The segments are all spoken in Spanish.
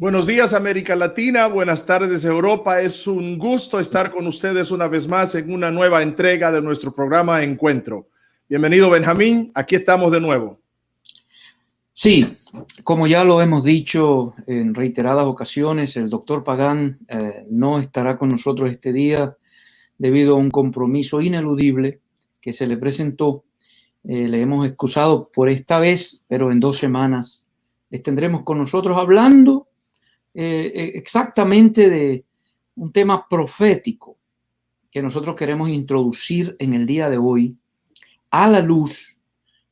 Buenos días, América Latina. Buenas tardes, Europa. Es un gusto estar con ustedes una vez más en una nueva entrega de nuestro programa Encuentro. Bienvenido, Benjamín. Aquí estamos de nuevo. Sí, como ya lo hemos dicho en reiteradas ocasiones, el doctor Pagán no estará con nosotros este día debido a un compromiso ineludible que se le presentó. Le hemos excusado por esta vez, pero en 2 semanas les tendremos con nosotros hablando exactamente de un tema profético que nosotros queremos introducir en el día de hoy a la luz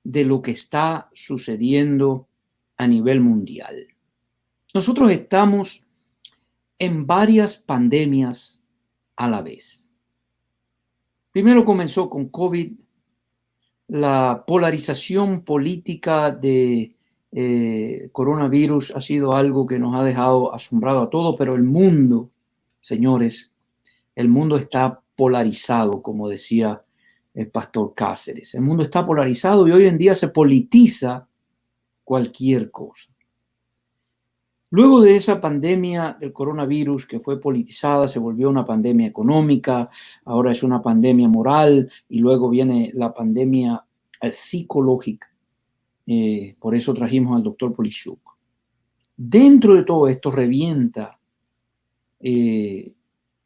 de lo que está sucediendo a nivel mundial. Nosotros estamos en varias pandemias a la vez. Primero comenzó con COVID, la polarización política de coronavirus ha sido algo que nos ha dejado asombrado a todos, pero el mundo, señores, el mundo está polarizado, como decía el pastor Cáceres. El mundo está polarizado y hoy en día se politiza cualquier cosa. Luego de esa pandemia del coronavirus que fue politizada, se volvió una pandemia económica, ahora es una pandemia moral y luego viene la pandemia psicológica. Por eso trajimos al doctor Polishuk. Dentro de todo esto revienta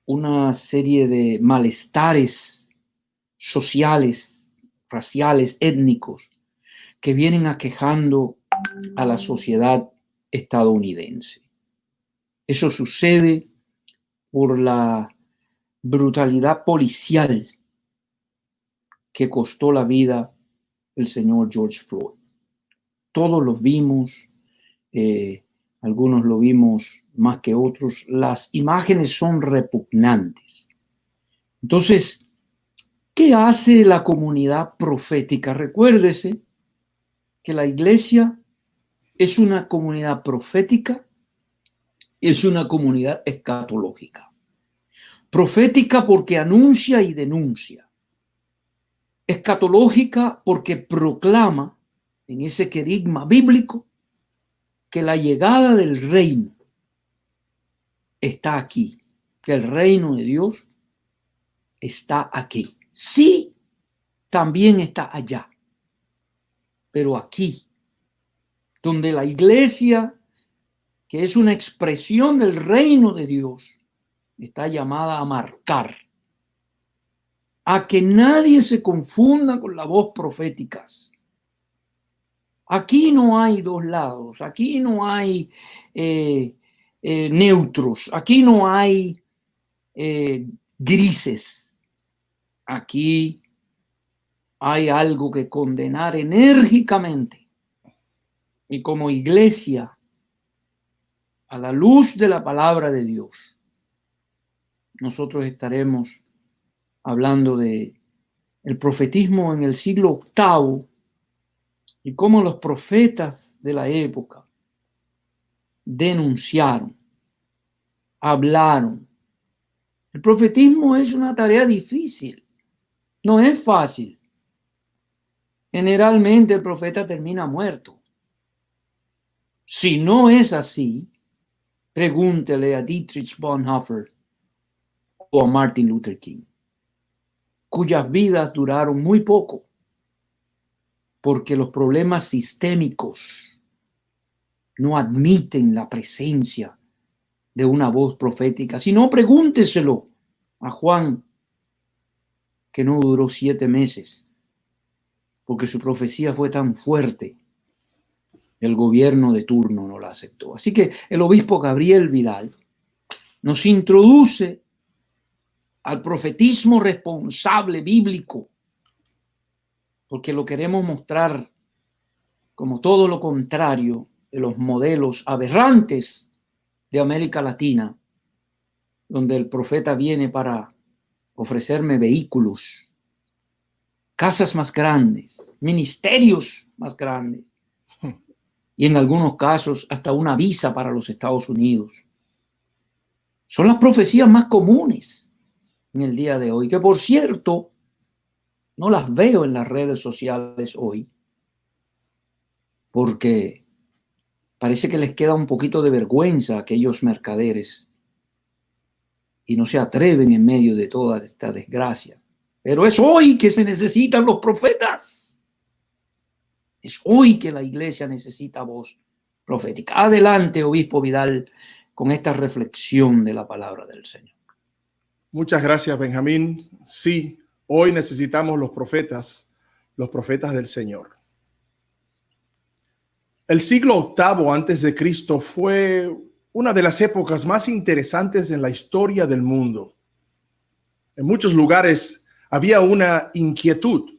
una serie de malestares sociales, raciales, étnicos, que vienen aquejando a la sociedad estadounidense. Eso sucede por la brutalidad policial que costó la vida el señor George Floyd. Todos los vimos, algunos lo vimos más que otros. Las imágenes son repugnantes. Entonces, ¿qué hace la comunidad profética? Recuérdese que la iglesia es una comunidad profética, es una comunidad escatológica. Profética porque anuncia y denuncia. Escatológica porque proclama en ese querigma bíblico que la llegada del reino está aquí, que el reino de Dios está aquí. Sí, también está allá, pero aquí, donde la iglesia, que es una expresión del reino de Dios, está llamada a marcar, a que nadie se confunda con la voz proféticas. Aquí no hay dos lados, aquí no hay neutros, aquí no hay grises. Aquí hay algo que condenar enérgicamente. Y como iglesia, a la luz de la palabra de Dios, nosotros estaremos hablando de el profetismo en el siglo VIII y cómo los profetas de la época denunciaron, hablaron. El profetismo es una tarea difícil, no es fácil. Generalmente el profeta termina muerto. Si no es así, pregúntele a Dietrich Bonhoeffer o a Martin Luther King, cuyas vidas duraron muy poco, porque los problemas sistémicos no admiten la presencia de una voz profética. Si no, pregúnteselo a Juan, que no duró 7 meses, porque su profecía fue tan fuerte, el gobierno de turno no la aceptó. Así que el obispo Gabriel Vidal nos introduce al profetismo responsable bíblico, porque lo queremos mostrar como todo lo contrario de los modelos aberrantes de América Latina, donde el profeta viene para ofrecerme vehículos, casas más grandes, ministerios más grandes, y en algunos casos hasta una visa para los Estados Unidos. Son las profecías más comunes en el día de hoy, que por cierto, no las veo en las redes sociales hoy, porque Parece que les queda un poquito de vergüenza a aquellos mercaderes y no se atreven en medio de toda esta desgracia. Pero es hoy que se necesitan los profetas. Es hoy que la iglesia necesita voz profética. Adelante, obispo Vidal, con esta reflexión de la palabra del Señor. Muchas gracias, Benjamín. Sí, hoy necesitamos los profetas del Señor. El siglo VIII antes de Cristo fue una de las épocas más interesantes en la historia del mundo. En muchos lugares había una inquietud,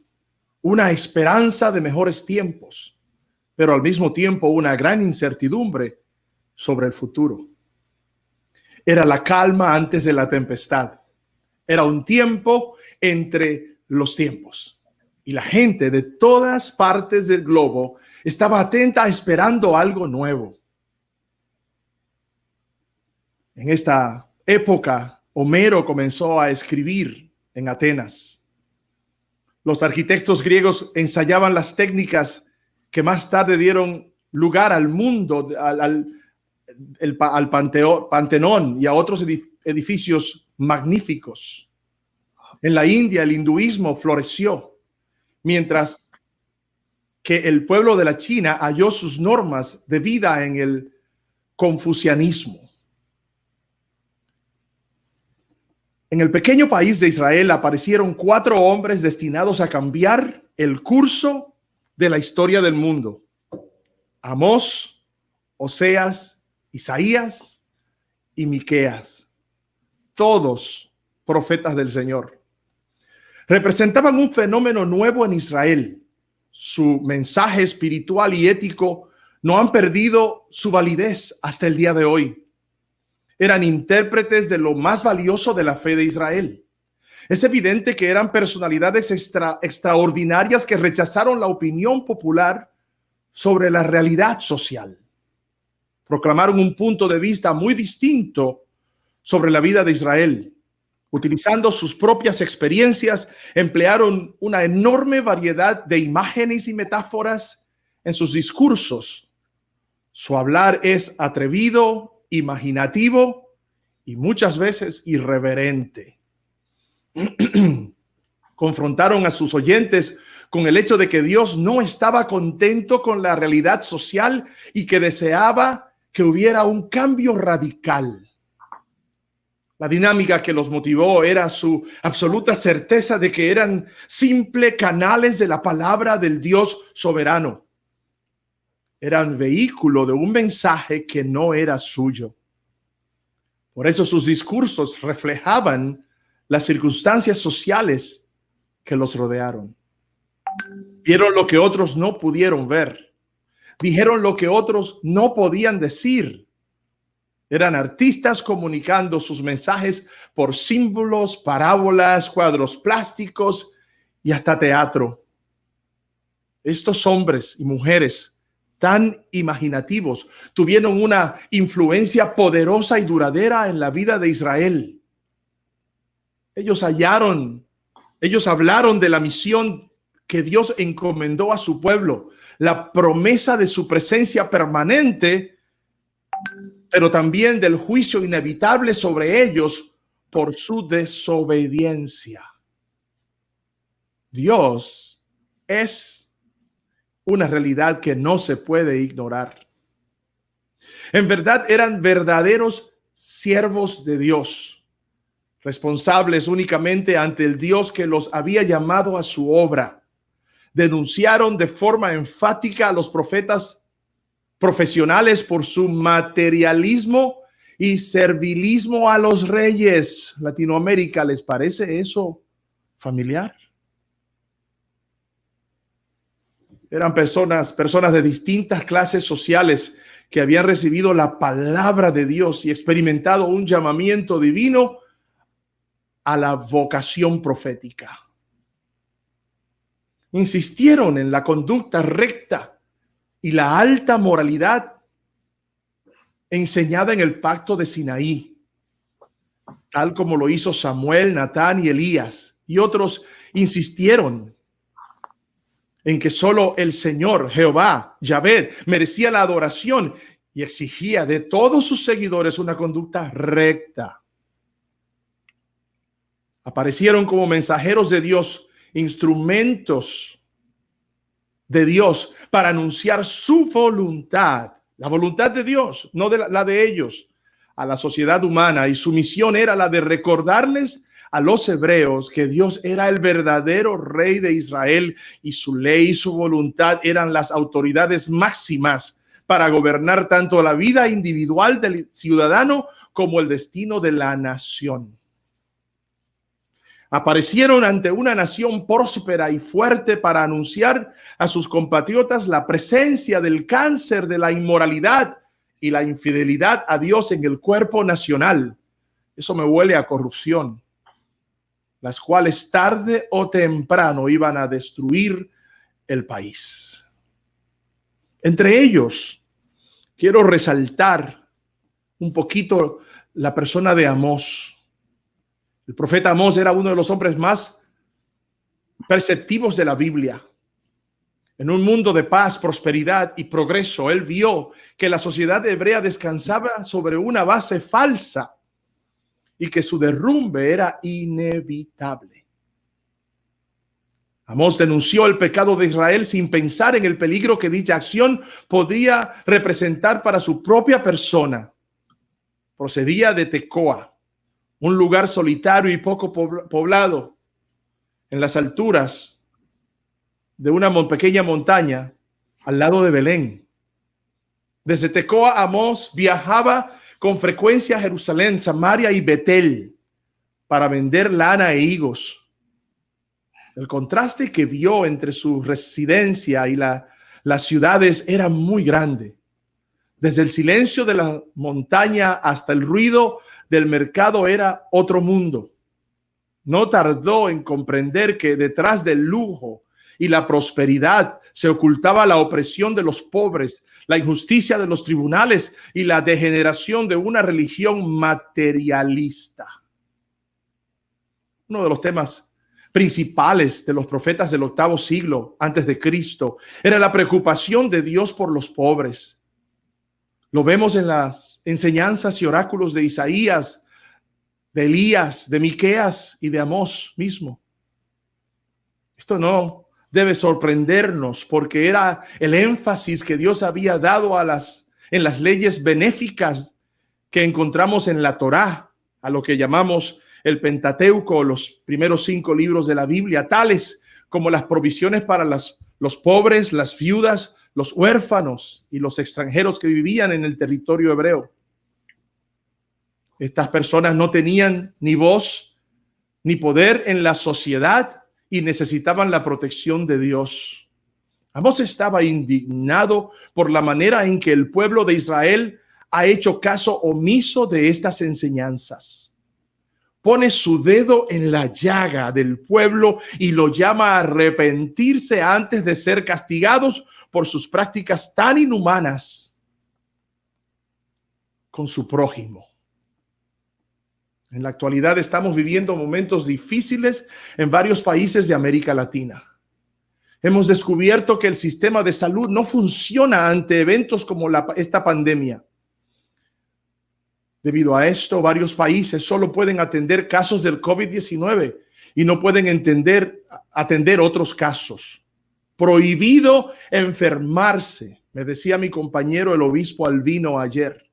una esperanza de mejores tiempos, pero al mismo tiempo una gran incertidumbre sobre el futuro. Era la calma antes de la tempestad. Era un tiempo entre los tiempos. Y la gente de todas partes del globo estaba atenta, esperando algo nuevo. En esta época, Homero comenzó a escribir en Atenas. Los arquitectos griegos ensayaban las técnicas que más tarde dieron lugar al mundo, al Panteón y a otros edificios magníficos. En la India, el hinduismo floreció, mientras que el pueblo de la China halló sus normas de vida en el confucianismo. En el pequeño país de Israel aparecieron 4 hombres destinados a cambiar el curso de la historia del mundo: Amós, Oseas, Isaías y Miqueas, todos profetas del Señor. Representaban un fenómeno nuevo en Israel. Su mensaje espiritual y ético no han perdido su validez hasta el día de hoy. Eran intérpretes de lo más valioso de la fe de Israel. Es evidente que eran personalidades extraordinarias que rechazaron la opinión popular sobre la realidad social. Proclamaron un punto de vista muy distinto sobre la vida de Israel. Utilizando sus propias experiencias, emplearon una enorme variedad de imágenes y metáforas en sus discursos. Su hablar es atrevido, imaginativo y muchas veces irreverente. Confrontaron a sus oyentes con el hecho de que Dios no estaba contento con la realidad social y que deseaba que hubiera un cambio radical. La dinámica que los motivó era su absoluta certeza de que eran simples canales de la palabra del Dios soberano. Eran vehículo de un mensaje que no era suyo. Por eso sus discursos reflejaban las circunstancias sociales que los rodearon. Vieron lo que otros no pudieron ver. Dijeron lo que otros no podían decir. Eran artistas comunicando sus mensajes por símbolos, parábolas, cuadros plásticos y hasta teatro. Estos hombres y mujeres tan imaginativos tuvieron una influencia poderosa y duradera en la vida de Israel. Ellos hablaron de la misión que Dios encomendó a su pueblo, la promesa de su presencia permanente, pero también del juicio inevitable sobre ellos por su desobediencia. Dios es una realidad que no se puede ignorar. En verdad, eran verdaderos siervos de Dios, responsables únicamente ante el Dios que los había llamado a su obra. Denunciaron de forma enfática a los profetas profesionales por su materialismo y servilismo a los reyes. Latinoamérica, ¿les parece eso familiar? Eran personas de distintas clases sociales que habían recibido la palabra de Dios y experimentado un llamamiento divino a la vocación profética. Insistieron en la conducta recta y la alta moralidad enseñada en el pacto de Sinaí, tal como lo hizo Samuel, Natán y Elías, y otros insistieron en que solo el Señor, Jehová, Yahvé, merecía la adoración y exigía de todos sus seguidores una conducta recta. Aparecieron como mensajeros de Dios, instrumentos de Dios para anunciar su voluntad, la voluntad de Dios, no de la de ellos, a la sociedad humana. Y su misión era la de recordarles a los hebreos que Dios era el verdadero rey de Israel y su ley y su voluntad eran las autoridades máximas para gobernar tanto la vida individual del ciudadano como el destino de la nación. Aparecieron ante una nación próspera y fuerte para anunciar a sus compatriotas la presencia del cáncer de la inmoralidad y la infidelidad a Dios en el cuerpo nacional. Eso me huele a corrupción, las cuales tarde o temprano iban a destruir el país. Entre ellos, quiero resaltar un poquito la persona de Amós. El profeta Amós era uno de los hombres más perceptivos de la Biblia. En un mundo de paz, prosperidad y progreso, él vio que la sociedad hebrea descansaba sobre una base falsa y que su derrumbe era inevitable. Amós denunció el pecado de Israel sin pensar en el peligro que dicha acción podía representar para su propia persona. Procedía de Tecoa, un lugar solitario y poco poblado en las alturas de una pequeña montaña al lado de Belén. Desde Tecoa, Amós viajaba con frecuencia a Jerusalén, Samaria y Betel para vender lana e higos. El contraste que vio entre su residencia y las ciudades era muy grande. Desde el silencio de la montaña hasta el ruido del mercado era otro mundo. No tardó en comprender que detrás del lujo y la prosperidad se ocultaba la opresión de los pobres, la injusticia de los tribunales y la degeneración de una religión materialista. Uno de los temas principales de los profetas del octavo siglo antes de Cristo era la preocupación de Dios por los pobres. Lo vemos en las enseñanzas y oráculos de Isaías, de Elías, de Miqueas y de Amós mismo. Esto no debe sorprendernos porque era el énfasis que Dios había dado en las leyes benéficas que encontramos en la Torá, a lo que llamamos el Pentateuco, los primeros 5 libros de la Biblia, tales como las provisiones para los pobres, las viudas, los huérfanos y los extranjeros que vivían en el territorio hebreo. Estas personas no tenían ni voz ni poder en la sociedad y necesitaban la protección de Dios. Amós estaba indignado por la manera en que el pueblo de Israel ha hecho caso omiso de estas enseñanzas. Pone su dedo en la llaga del pueblo y lo llama a arrepentirse antes de ser castigados por sus prácticas tan inhumanas con su prójimo. En la actualidad estamos viviendo momentos difíciles en varios países de América Latina. Hemos descubierto que el sistema de salud no funciona ante eventos como esta pandemia. Debido a esto, varios países solo pueden atender casos del COVID-19 y no pueden atender otros casos. Prohibido enfermarse, me decía mi compañero el obispo Albino ayer.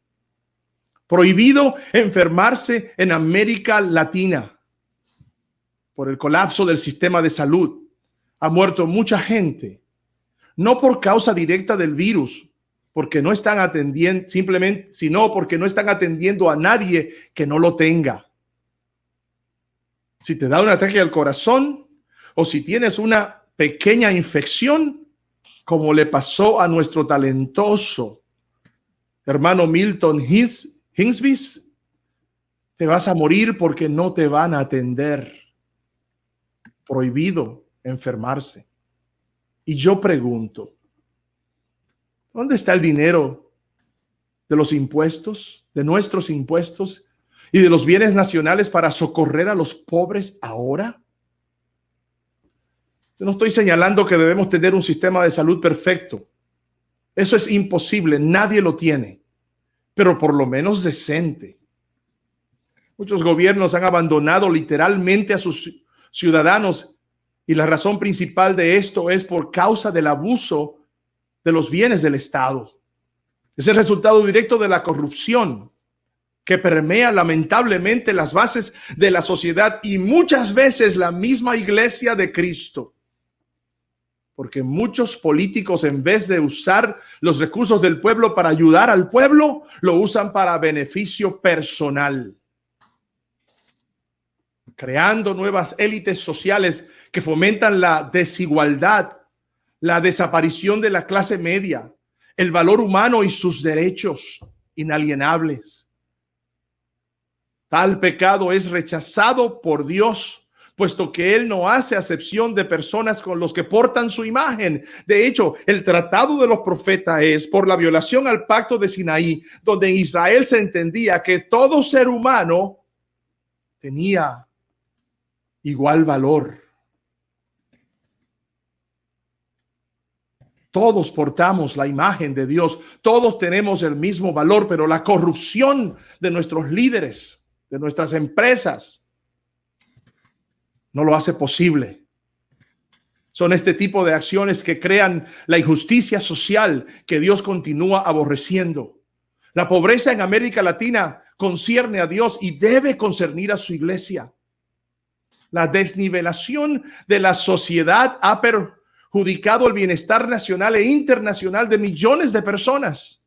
Prohibido enfermarse en América Latina por el colapso del sistema de salud. Ha muerto mucha gente, no por causa directa del virus, porque no están atendiendo, simplemente, sino porque no están atendiendo a nadie que no lo tenga. Si te da un ataque al corazón o si tienes una pequeña infección, como le pasó a nuestro talentoso hermano Milton Hinsby, te vas a morir porque no te van a atender. Prohibido enfermarse. Y yo pregunto, ¿dónde está el dinero de los impuestos, de nuestros impuestos y de los bienes nacionales para socorrer a los pobres ahora? Yo no estoy señalando que debemos tener un sistema de salud perfecto. Eso es imposible, nadie lo tiene, pero por lo menos decente. Muchos gobiernos han abandonado literalmente a sus ciudadanos y la razón principal de esto es por causa del abuso de los bienes del Estado. Es el resultado directo de la corrupción que permea lamentablemente las bases de la sociedad y muchas veces la misma iglesia de Cristo. Porque muchos políticos, en vez de usar los recursos del pueblo para ayudar al pueblo, lo usan para beneficio personal, creando nuevas élites sociales que fomentan la desigualdad, la desaparición de la clase media, el valor humano y sus derechos inalienables. Tal pecado es rechazado por Dios, puesto que Él no hace acepción de personas con los que portan su imagen. De hecho, el tratado de los profetas es por la violación al pacto de Sinaí, donde en Israel se entendía que todo ser humano tenía igual valor. Todos portamos la imagen de Dios, todos tenemos el mismo valor, pero la corrupción de nuestros líderes, de nuestras empresas, no lo hace posible. Son este tipo de acciones que crean la injusticia social que Dios continúa aborreciendo. La pobreza en América Latina concierne a Dios y debe concernir a su iglesia. La desnivelación de la sociedad ha perjudicado el bienestar nacional e internacional de millones de personas.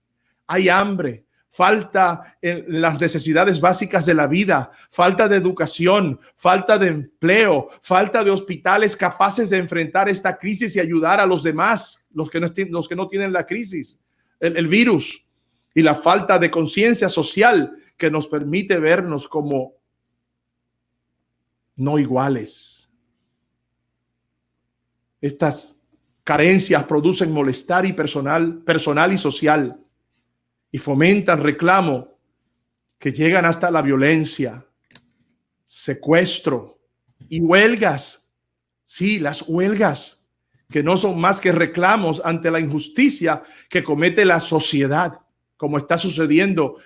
Hay hambre, falta en las necesidades básicas de la vida, falta de educación, falta de empleo, falta de hospitales capaces de enfrentar esta crisis y ayudar a los demás, los que no tienen la crisis, el virus, y la falta de conciencia social que nos permite vernos como no iguales. Estas carencias producen molestar y personal y social y fomentan reclamo que llegan hasta la violencia, secuestro y huelgas. Sí, las huelgas que no son más que reclamos ante la injusticia que comete la sociedad, como está sucediendo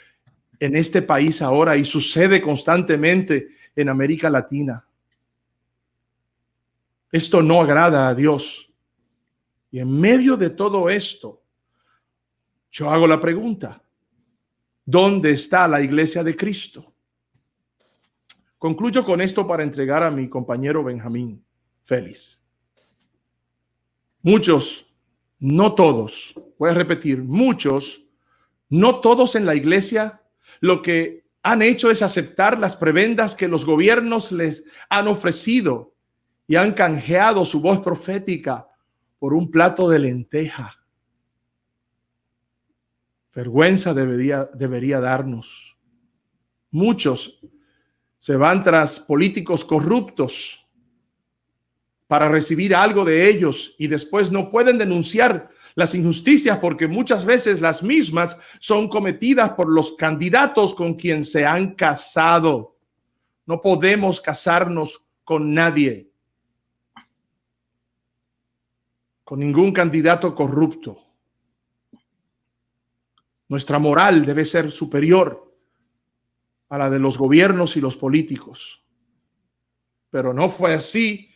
en este país ahora y sucede constantemente en América Latina. Esto no agrada a Dios. Y en medio de todo esto, yo hago la pregunta: ¿dónde está la iglesia de Cristo? Concluyo con esto para entregar a mi compañero Benjamín Félix. Muchos, no todos, voy a repetir, muchos, no todos en la iglesia, lo que han hecho es aceptar las prebendas que los gobiernos les han ofrecido y han canjeado su voz profética por un plato de lenteja. Vergüenza debería darnos. Muchos se van tras políticos corruptos para recibir algo de ellos y después no pueden denunciar las injusticias porque muchas veces las mismas son cometidas por los candidatos con quien se han casado. No podemos casarnos con nadie, con ningún candidato corrupto. Nuestra moral debe ser superior a la de los gobiernos y los políticos. Pero no fue así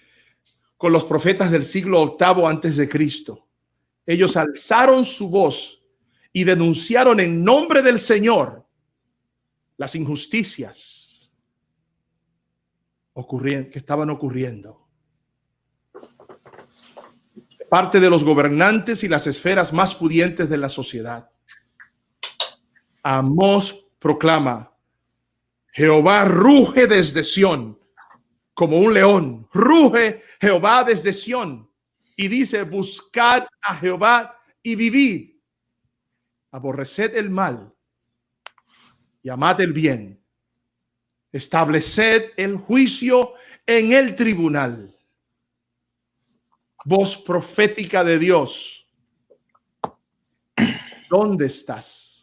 con los profetas del siglo VIII antes de Cristo. Ellos alzaron su voz y denunciaron en nombre del Señor las injusticias que estaban ocurriendo. Parte de los gobernantes y las esferas más pudientes de la sociedad. Amós proclama: Jehová ruge desde Sión como un león, ruge Jehová desde Sión, y dice: buscad a Jehová y vivid, aborreced el mal y amad el bien, estableced el juicio en el tribunal. Voz profética de Dios, ¿dónde estás?